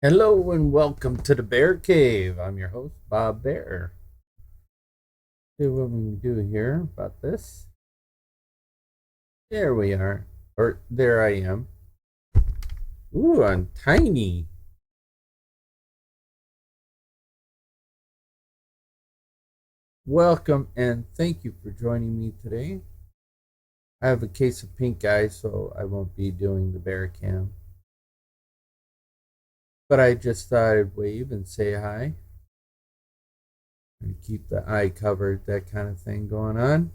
Hello and welcome to the Bear Cave. I'm your host, Bob Bear. See what we can do here about this. There we are. Or there I am. Ooh, I'm tiny. Welcome and thank you for joining me today. I have a case of pink eye, so I won't be doing the bear cam. But I just thought I'd wave and say hi. And keep the eye covered, that kind of thing going on.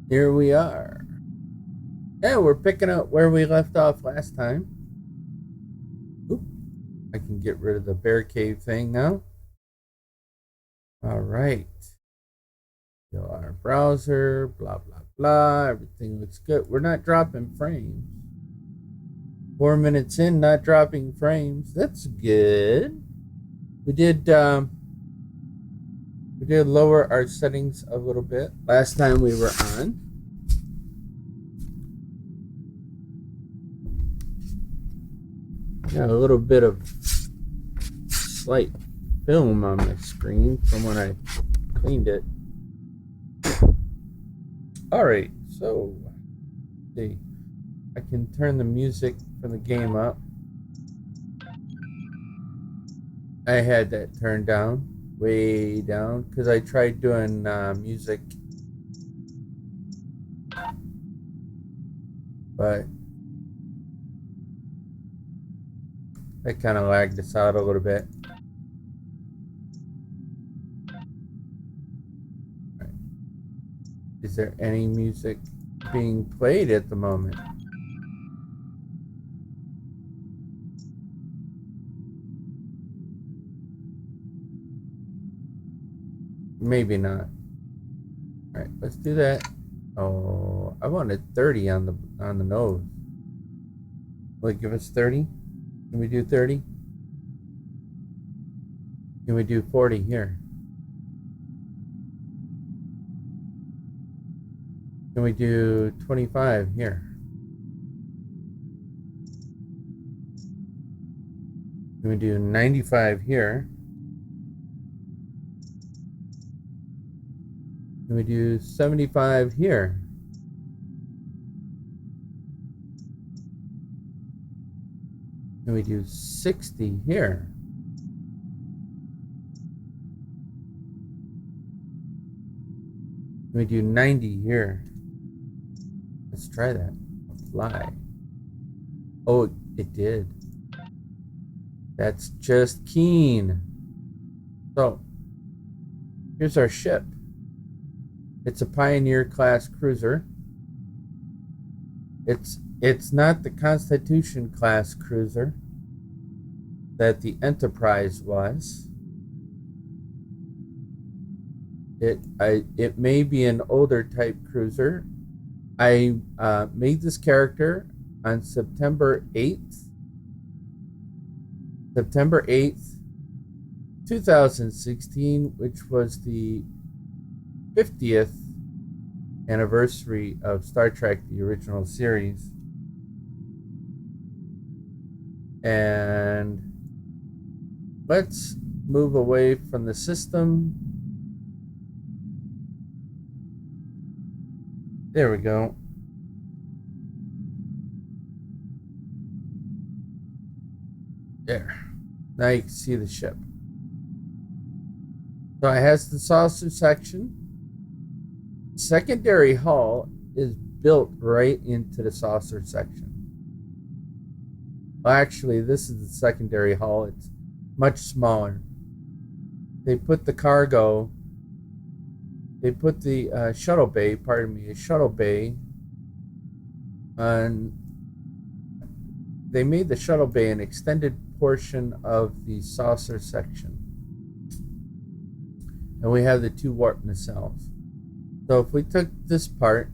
Here we are. Yeah, we're picking up where we left off last time. Oop, I can get rid of the bear cave thing now. All right. Go our browser, blah, blah, blah. Everything looks good. We're not dropping frames. 4 minutes in, not dropping frames. That's good. We did lower our settings a little bit last time we were on. Got a little bit of slight film on my screen from when I cleaned it. All right, so see, I can turn the music from the game up. I had that turned down, way down, because I tried doing music, but that kind of lagged us out a little bit. Right. Is there any music being played at the moment? Maybe not. All right, let's do that. Oh, I wanted 30 on the nose. Will it give us 30? Can we do 30? Can we do 40 here? Can we do 25 here? Can we do 95 here? Can we do 75 here? Can we do 60 here? Can we do 90 here? Let's try that. Fly. Oh, it did. That's just keen. So, here's our ship. It's a Pioneer class cruiser. It's not the Constitution class cruiser that the Enterprise was. It may be an older type cruiser. I made this character on September 8th, 2016, which was the 50th anniversary of Star Trek, the original series. And let's move away from the system. There we go. There. Now you can see the ship. So it has the saucer section. Secondary hull is built right into the saucer section. Well, actually, this is the secondary hull. It's much smaller. They put the cargo, they put the shuttle bay, shuttle bay, and they made the shuttle bay an extended portion of the saucer section. And we have the two warp nacelles. So if we took this part,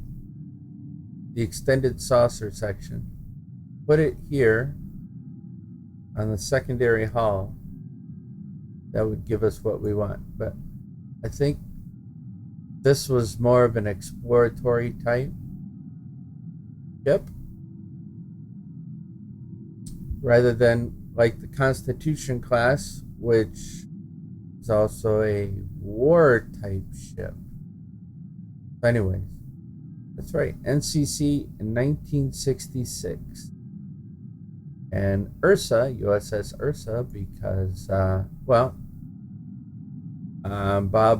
the extended saucer section, put it here on the secondary hull, that would give us what we want. But I think this was more of an exploratory type. ship, rather than like the Constitution class, which is also a war type ship. Anyways, that's right, NCC in 1966. And Ursa, USS Ursa, because, Bob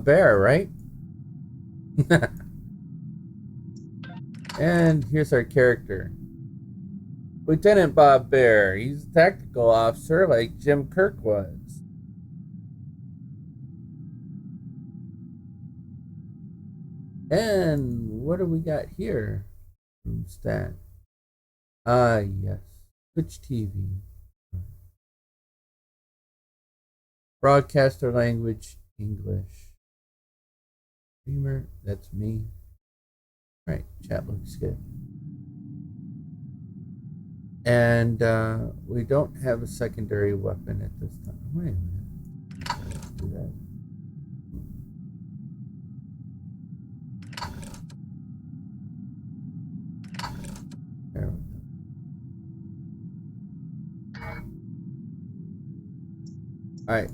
Bear, right? And here's our character. Lieutenant Bob Bear. He's a tactical officer like Jim Kirk was. And what do we got here? Who's that? Yes. Twitch TV. Broadcaster language, English. Streamer, that's me. Right, chat looks good. And we don't have a secondary weapon at this time. Wait a minute. Let's do that. There we go. Alright.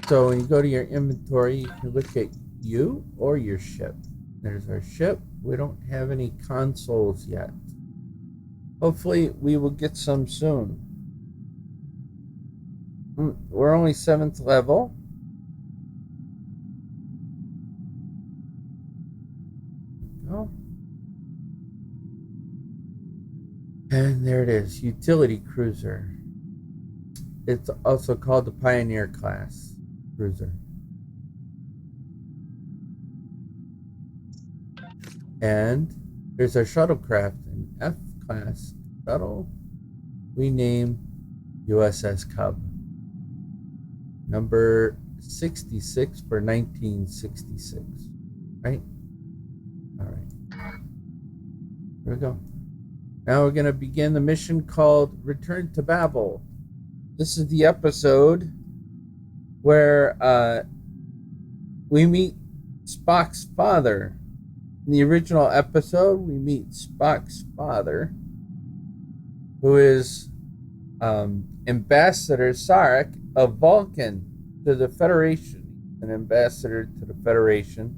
So when you go to your inventory, you can look at you or your ship. There's our ship. We don't have any consoles yet. Hopefully we will get some soon. We're only 7th level. Oh. And there it is, utility cruiser. It's also called the Pioneer class cruiser. And there's our shuttlecraft, an F-class shuttle we name USS Cub. Number 66 for 1966. Right? Alright. Here we go. Now we're going to begin the mission called Return to Babel. This is the episode where we meet Spock's father. In the original episode, we meet Spock's father, who is Ambassador Sarek of Vulcan to the Federation, an ambassador to the Federation.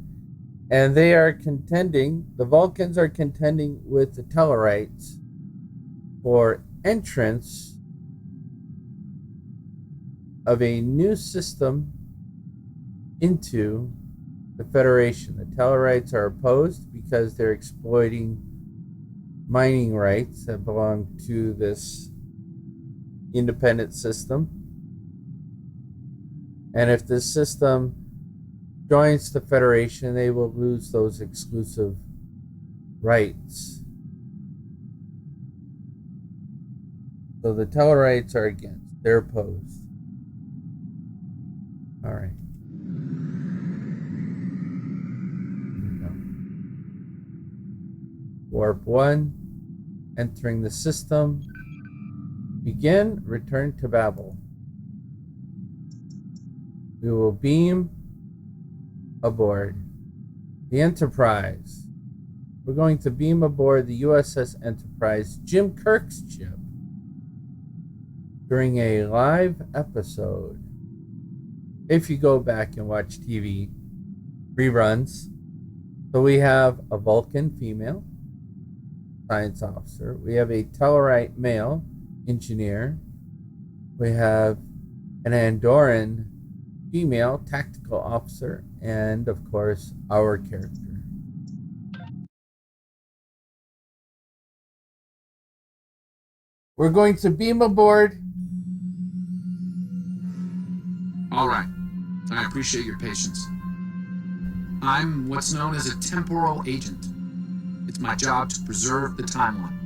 And they are contending, the Vulcans are contending with the Tellarites for entrance of a new system into the Federation. The Tellarites are opposed because they're exploiting mining rights that belong to this independent system. And if this system joins the Federation, they will lose those exclusive rights. So the Tellarites are against. They're opposed. All right. Warp 1, entering the system. Begin, return to Babel. We will beam aboard the Enterprise. We're going to beam aboard the USS Enterprise, Jim Kirk's ship, during a live episode. If you go back and watch TV reruns, so we have a Vulcan female science officer. We have a Tellarite male engineer. We have an Andorran female tactical officer, and of course, our character. We're going to beam aboard. All right. I appreciate your patience. I'm what's known as a temporal agent. It's my job to preserve the timeline.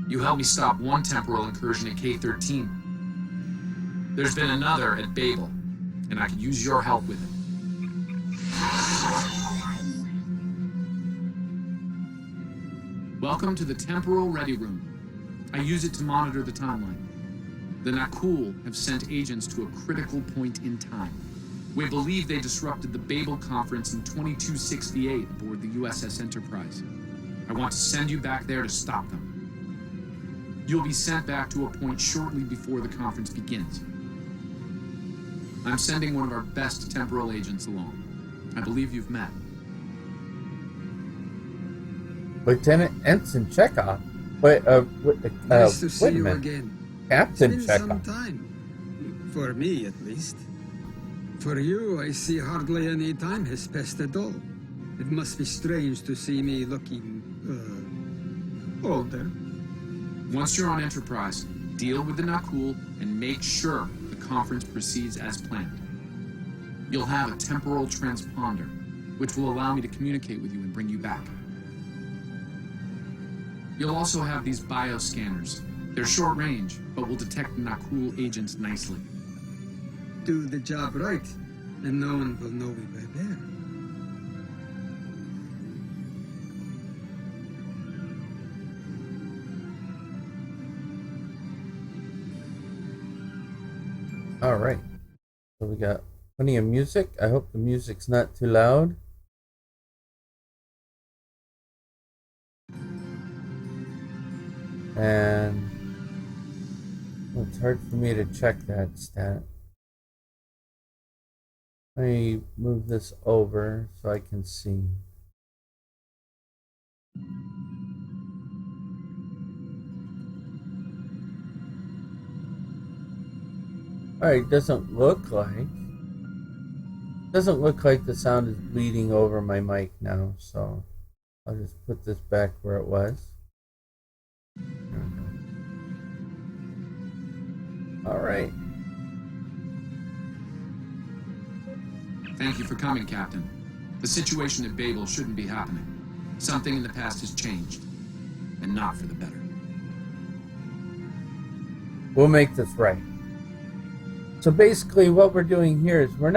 You helped me stop one temporal incursion at K-13. There's been another at Babel, and I could use your help with it. Welcome to the Temporal Ready Room. I use it to monitor the timeline. The Nakul have sent agents to a critical point in time. We believe they disrupted the Babel conference in 2268 aboard the USS Enterprise. I want to send you back there to stop them. You'll be sent back to a point shortly before the conference begins. I'm sending one of our best temporal agents along. I believe you've met. Lieutenant Ensign Chekhov. Wait, Nice to see wait a you minute. again. Captain It's been some Chekhov. time. For me, at least. For you, I see hardly any time has passed at all. It must be strange to see me looking, older. Once you're on Enterprise, deal with the Nakul and make sure the conference proceeds as planned. You'll have a temporal transponder, which will allow me to communicate with you and bring you back. You'll also have these bioscanners. They're short range, but will detect Nakul agents nicely. Do the job right, and no one will know we were there. All right. So we got plenty of music. I hope the music's not too loud. And well, it's hard for me to check that stat. Let me move this over so I can see. Alright, doesn't look like the sound is bleeding over my mic now, so I'll just put this back where it was. Alright. Thank you for coming, Captain. The situation at Babel shouldn't be happening. Something in the past has changed, and not for the better. We'll make this right. So basically what we're doing here is we're not